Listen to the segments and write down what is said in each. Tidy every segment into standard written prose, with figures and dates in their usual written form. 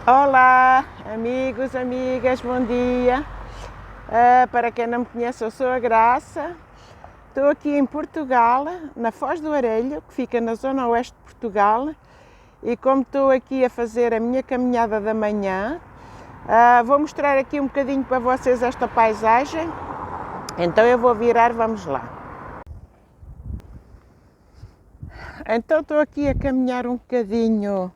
Olá, amigos, amigas, bom dia. Para quem não me conhece, eu sou a Graça. Estou aqui em Portugal, na Foz do Arelho, que fica na zona oeste de Portugal. E como estou aqui a fazer a minha caminhada da manhã, vou mostrar aqui um bocadinho para vocês esta paisagem. Então eu vou virar, vamos lá. Então estou aqui a caminhar um bocadinho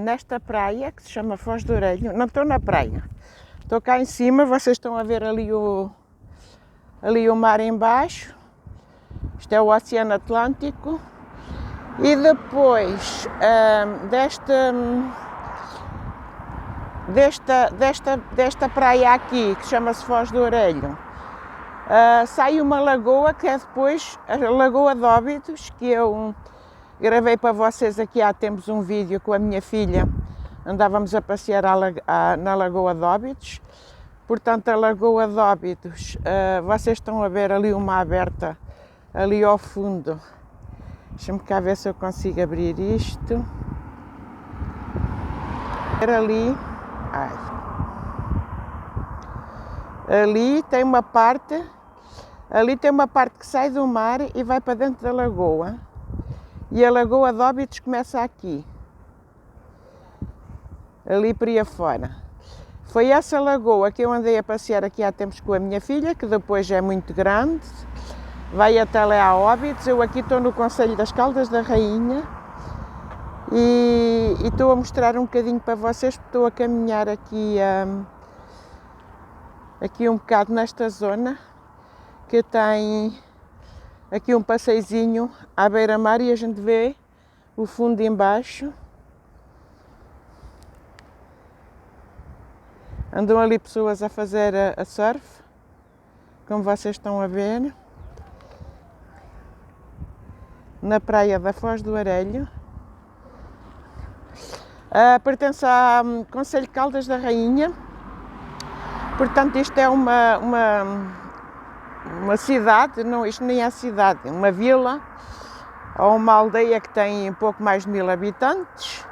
nesta praia que se chama Foz do Arelho. Não estou na praia, estou cá em cima, vocês estão a ver ali o mar em baixo. Isto é o Oceano Atlântico. E depois desta praia aqui, que chama-se Foz do Arelho, sai uma lagoa que é depois a Lagoa de Óbidos, que eu gravei para vocês aqui há tempos um vídeo com a minha filha. Andávamos a passear na Lagoa de Óbidos. Portanto, a Lagoa de Óbidos, vocês estão a ver ali uma aberta ali ao fundo. Deixa-me cá ver se eu consigo abrir isto. Ali tem uma parte que sai do mar e vai para dentro da lagoa. E a Lagoa de Óbidos começa aqui, ali para aí afora. Foi essa lagoa que eu andei a passear aqui há tempos com a minha filha, que depois é muito grande, vai até lá a Óbidos. Eu aqui estou no Concelho das Caldas da Rainha e estou a mostrar um bocadinho para vocês, porque estou a caminhar aqui um bocado nesta zona, que tem aqui um passeizinho à beira-mar e a gente vê o fundo embaixo. Andam ali pessoas a fazer a surf, como vocês estão a ver, na praia da Foz do Arelho. Pertence ao Concelho de Caldas da Rainha. Portanto, isto é uma cidade, não, isto nem é cidade, uma vila ou uma aldeia que tem um pouco mais de 1000 habitantes,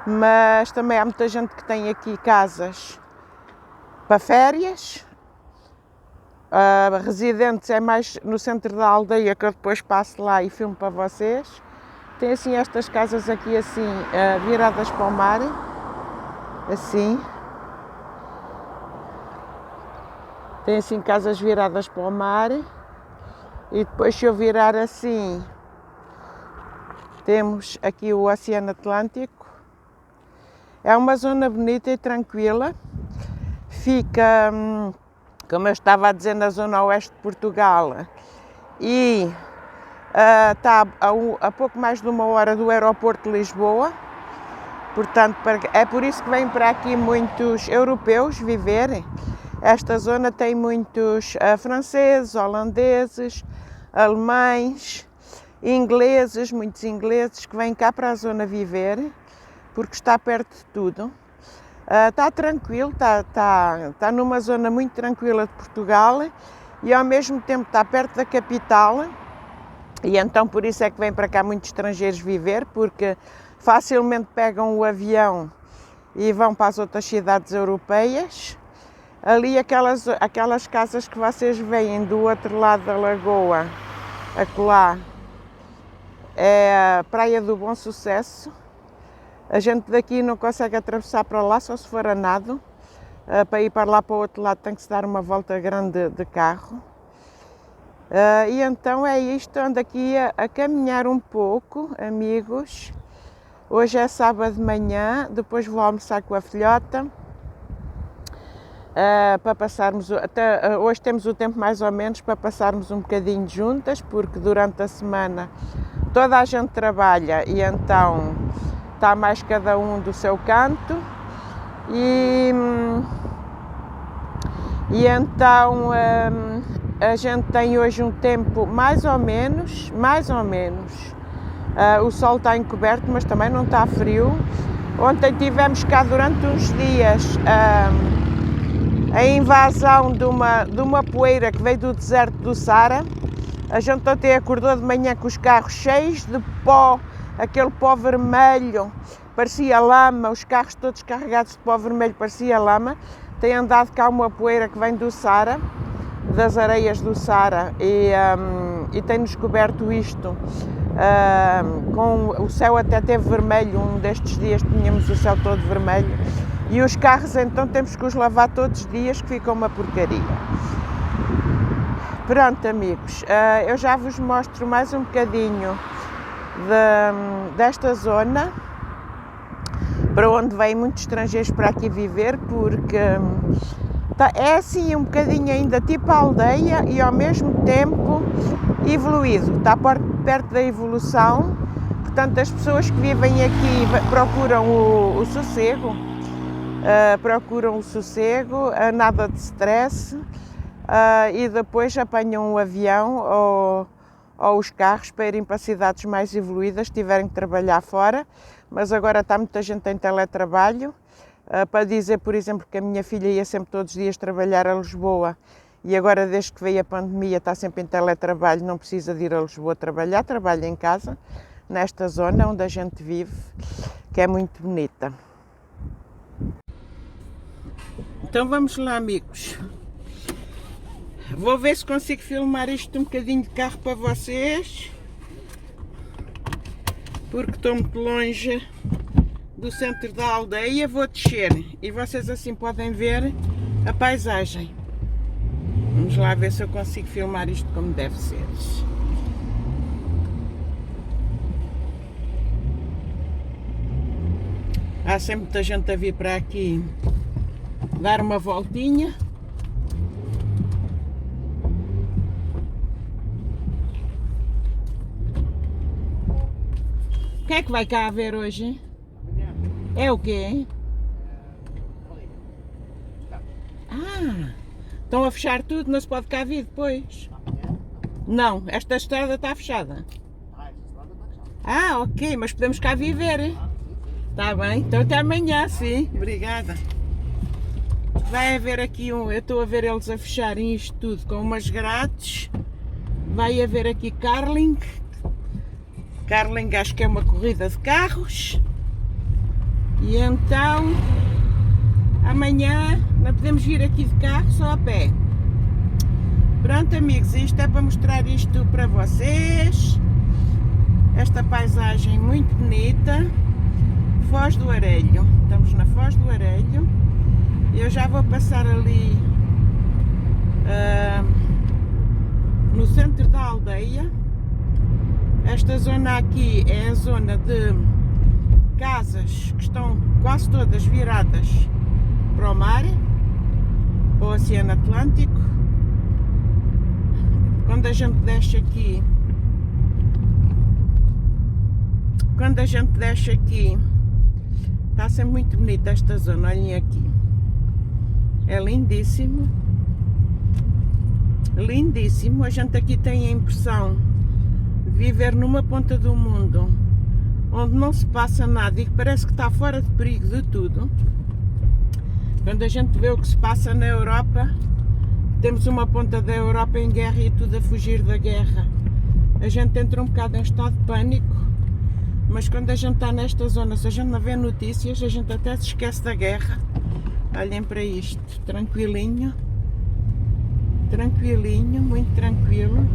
mas também há muita gente que tem aqui casas para férias. Residentes é mais no centro da aldeia, que eu depois passo lá e filmo para vocês. Tem assim estas casas aqui assim, viradas para o mar, assim. Tem assim casas viradas para o mar e depois, se eu virar assim, temos aqui o Oceano Atlântico. É uma zona bonita e tranquila. Fica, como eu estava a dizer, na zona oeste de Portugal e está a pouco mais de 1 hora do aeroporto de Lisboa. Portanto, é por isso que vêm para aqui muitos europeus viverem. Esta zona tem muitos franceses, holandeses, alemães, ingleses, muitos ingleses que vêm cá para a zona viver, porque está perto de tudo. Está tranquilo, está numa zona muito tranquila de Portugal e ao mesmo tempo está perto da capital, e então por isso é que vêm para cá muitos estrangeiros viver, porque facilmente pegam o avião e vão para as outras cidades europeias. Ali aquelas casas que vocês veem do outro lado da lagoa, acolá, é a Praia do Bom Sucesso. A gente daqui não consegue atravessar para lá, só se for a nado. Para ir para lá para o outro lado tem que se dar uma volta grande de carro. E então é isto, ando aqui a caminhar um pouco, amigos. Hoje é sábado de manhã, depois vou almoçar com a filhota. Para passarmos, até hoje temos o tempo mais ou menos para passarmos um bocadinho juntas, porque durante a semana toda a gente trabalha e então está mais cada um do seu canto e então a gente tem hoje um tempo mais ou menos, o sol está encoberto, mas também não está frio. Ontem tivemos cá durante uns dias a invasão de uma poeira que veio do deserto do Saara. A gente até acordou de manhã com os carros cheios de pó, aquele pó vermelho parecia lama, os carros todos carregados de pó vermelho, parecia lama. Tem andado cá uma poeira que vem do Saara, das areias do Saara, e tem-nos coberto isto, com o céu até teve vermelho, um destes dias tínhamos o céu todo vermelho, e os carros então temos que os lavar todos os dias, que fica uma porcaria. Pronto, amigos, eu já vos mostro mais um bocadinho desta zona, para onde vêm muitos estrangeiros para aqui viver, porque é assim um bocadinho ainda tipo aldeia e ao mesmo tempo evoluído, está perto da evolução. Portanto, as pessoas que vivem aqui procuram o sossego, nada de stress, e depois apanham um avião ou os carros para irem para cidades mais evoluídas, se tiverem que trabalhar fora. Mas agora está muita gente em teletrabalho, para dizer, por exemplo, que a minha filha ia sempre todos os dias trabalhar a Lisboa, e agora, desde que veio a pandemia, está sempre em teletrabalho, não precisa de ir a Lisboa trabalhar, trabalha em casa, nesta zona onde a gente vive, que é muito bonita. Então vamos lá, amigos. Vou ver se consigo filmar isto um bocadinho de carro para vocês, porque estou muito longe do centro da aldeia. Vou descer e vocês assim podem ver a paisagem. Vamos lá ver se eu consigo filmar isto como deve ser. Há sempre muita gente a vir para aqui dar uma voltinha. O que é que vai cá haver hoje? É o quê? Estão a fechar tudo, não se pode cá vir depois. Não, esta estrada está fechada. Ok, mas podemos cá viver. Está bem, então até amanhã, sim. Obrigada. Vai haver aqui eu estou a ver eles a fecharem isto tudo com umas grades. Vai haver aqui Carling. Carling acho que é uma corrida de carros. E então amanhã não podemos vir aqui de carro, só a pé. Pronto, amigos, isto é para mostrar isto para vocês. Esta paisagem muito bonita. Foz do Arelho. Estamos na Foz do Arelho. Eu já vou passar ali no centro da aldeia. Esta zona aqui é a zona de casas que estão quase todas viradas para o mar, para o Oceano Atlântico. Quando a gente desce aqui, está sempre muito bonita esta zona, olhem aqui. É lindíssimo, lindíssimo. A gente aqui tem a impressão de viver numa ponta do mundo onde não se passa nada e que parece que está fora de perigo de tudo. Quando a gente vê o que se passa na Europa, temos uma ponta da Europa em guerra e tudo a fugir da guerra. A gente entra um bocado em estado de pânico, mas quando a gente está nesta zona, se a gente não vê notícias, a gente até se esquece da guerra. Olhem para isto, tranquilinho, tranquilinho, muito tranquilo.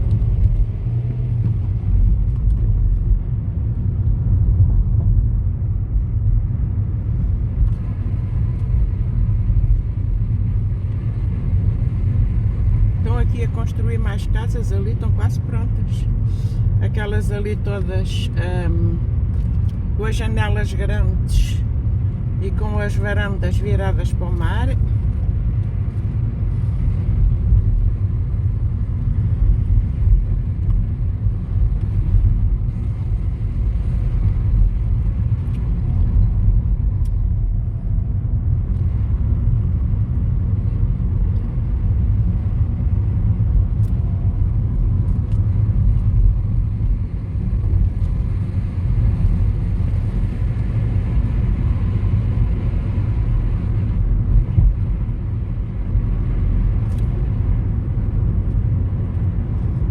Estão aqui a construir mais casas ali, estão quase prontas. Aquelas ali todas com as janelas grandes e com as varandas viradas para o mar.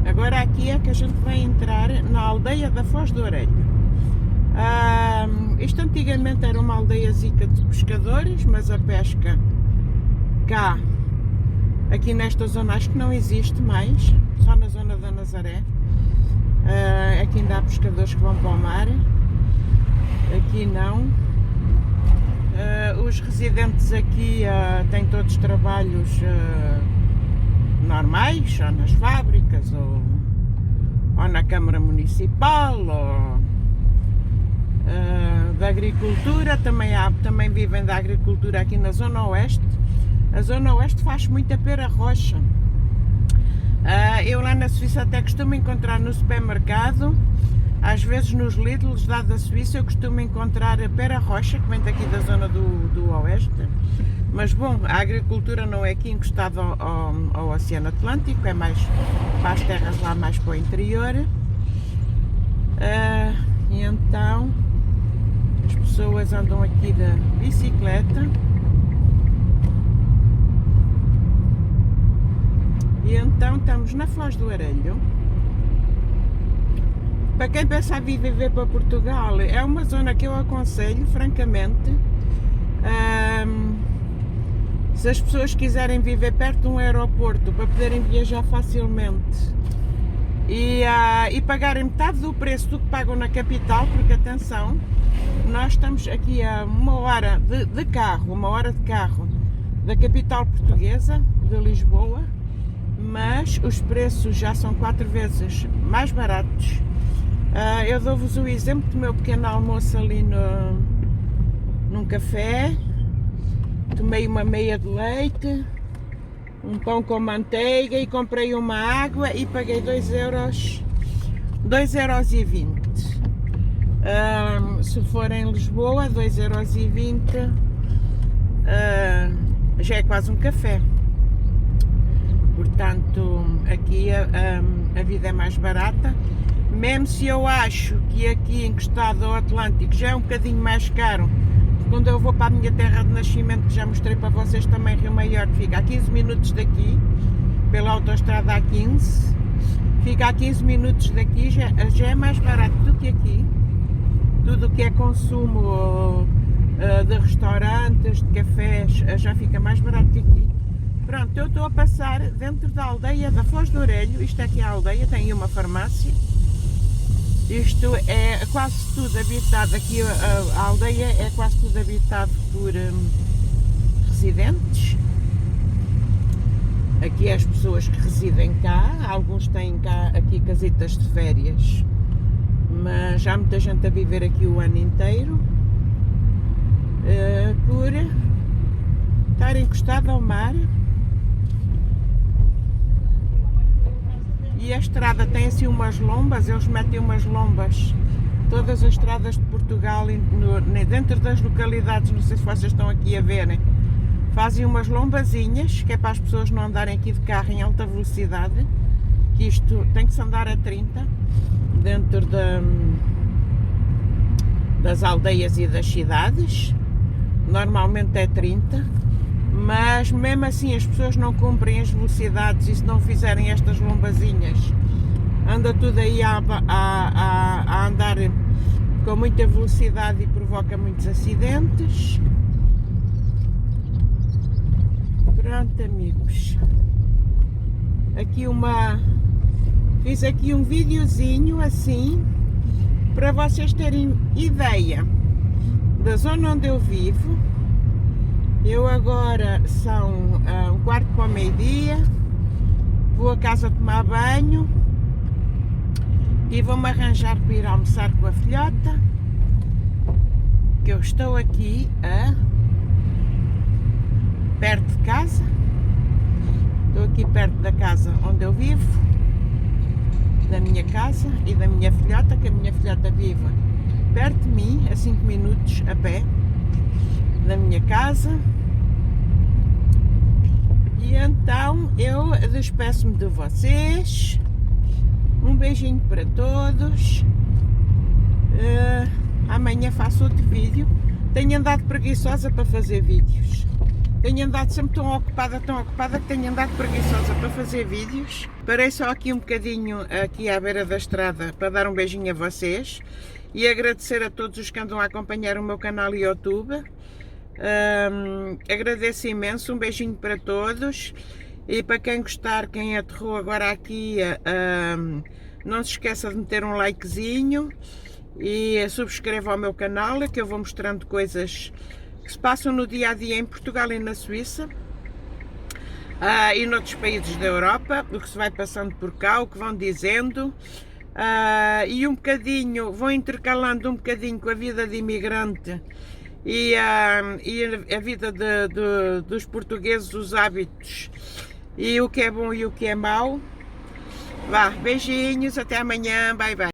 Agora aqui é que a gente vai entrar na aldeia da Foz do Arelho. Isto antigamente era uma aldeiazica de pescadores, mas a pesca cá, aqui nesta zona, acho que não existe mais, só na zona da Nazaré. Aqui ainda há pescadores que vão para o mar, aqui não. Os residentes aqui têm todos trabalhos normais, ou nas fábricas, ou na Câmara Municipal, ou da agricultura. Também vivem da agricultura aqui na Zona Oeste. A Zona Oeste faz muita pera roxa. Eu lá na Suíça até costumo encontrar no supermercado, às vezes nos Lidls lá da Suíça, eu costumo encontrar a pera roxa, que vem daqui da zona do Oeste. Mas bom, a agricultura não é aqui encostada ao Oceano Atlântico, é mais para as terras lá mais para o interior. E então as pessoas andam aqui de bicicleta. E então estamos na Foz do Arelho. Para quem pensa em vir viver para Portugal, é uma zona que eu aconselho, francamente. Se as pessoas quiserem viver perto de um aeroporto para poderem viajar facilmente e pagarem metade do preço do que pagam na capital, porque atenção, nós estamos aqui a uma hora de carro da capital portuguesa, de Lisboa, mas os preços já são 4 vezes mais baratos. Eu dou-vos o exemplo do meu pequeno almoço ali num café. Tomei uma meia de leite, um pão com manteiga e comprei uma água e paguei 2,20 €. Se for em Lisboa, 2,20 € já é quase um café. Portanto, aqui a vida é mais barata. Mesmo se eu acho que aqui encostado ao Atlântico já é um bocadinho mais caro, quando eu vou para a minha terra de nascimento, que já mostrei para vocês também, Rio Maior, que fica a 15 minutos daqui, pela autoestrada A15, fica a 15 minutos daqui, já é mais barato do que aqui. Tudo o que é consumo de restaurantes, de cafés, já fica mais barato que aqui. Pronto, eu estou a passar dentro da aldeia da Foz do Arelho. Isto aqui é a aldeia, tem uma farmácia. Isto é quase tudo habitado, aqui a aldeia é quase tudo habitado por residentes. Aqui as pessoas que residem cá, alguns têm cá aqui casitas de férias, mas há muita gente a viver aqui o ano inteiro, por estar encostado ao mar. E a estrada tem assim umas lombas, eles metem umas lombas, todas as estradas de Portugal, dentro das localidades, não sei se vocês estão aqui a verem, fazem umas lombazinhas, que é para as pessoas não andarem aqui de carro em alta velocidade, que isto tem que se andar a 30, dentro das aldeias e das cidades, normalmente é 30. Mas mesmo assim as pessoas não cumprem as velocidades, e se não fizerem estas lombazinhas, anda tudo aí a andar com muita velocidade e provoca muitos acidentes. Pronto, amigos, fiz aqui um videozinho assim, para vocês terem ideia da zona onde eu vivo. Eu agora são 1/4 para o meio-dia, vou a casa tomar banho e vou-me arranjar para ir almoçar com a filhota, que eu estou aqui perto de casa, estou aqui perto da casa onde eu vivo, da minha casa e da minha filhota, que a minha filhota vive perto de mim, a 5 minutos a pé da minha casa. E então eu despeço-me de vocês, um beijinho para todos. Amanhã faço outro vídeo. Tenho andado preguiçosa para fazer vídeos, tenho andado sempre tão ocupada que tenho andado preguiçosa para fazer vídeos. Parei só aqui um bocadinho aqui à beira da estrada para dar um beijinho a vocês e agradecer a todos os que andam a acompanhar o meu canal e YouTube. Agradeço imenso, um beijinho para todos, e para quem gostar, quem aterrou agora aqui, não se esqueça de meter um likezinho e subscreva o meu canal, que eu vou mostrando coisas que se passam no dia a dia em Portugal e na Suíça, e noutros países da Europa, o que se vai passando por cá, o que vão dizendo, e um bocadinho, vou intercalando um bocadinho com a vida de imigrante e a vida dos portugueses, os hábitos, e o que é bom e o que é mau. Vá, beijinhos, até amanhã, bye bye.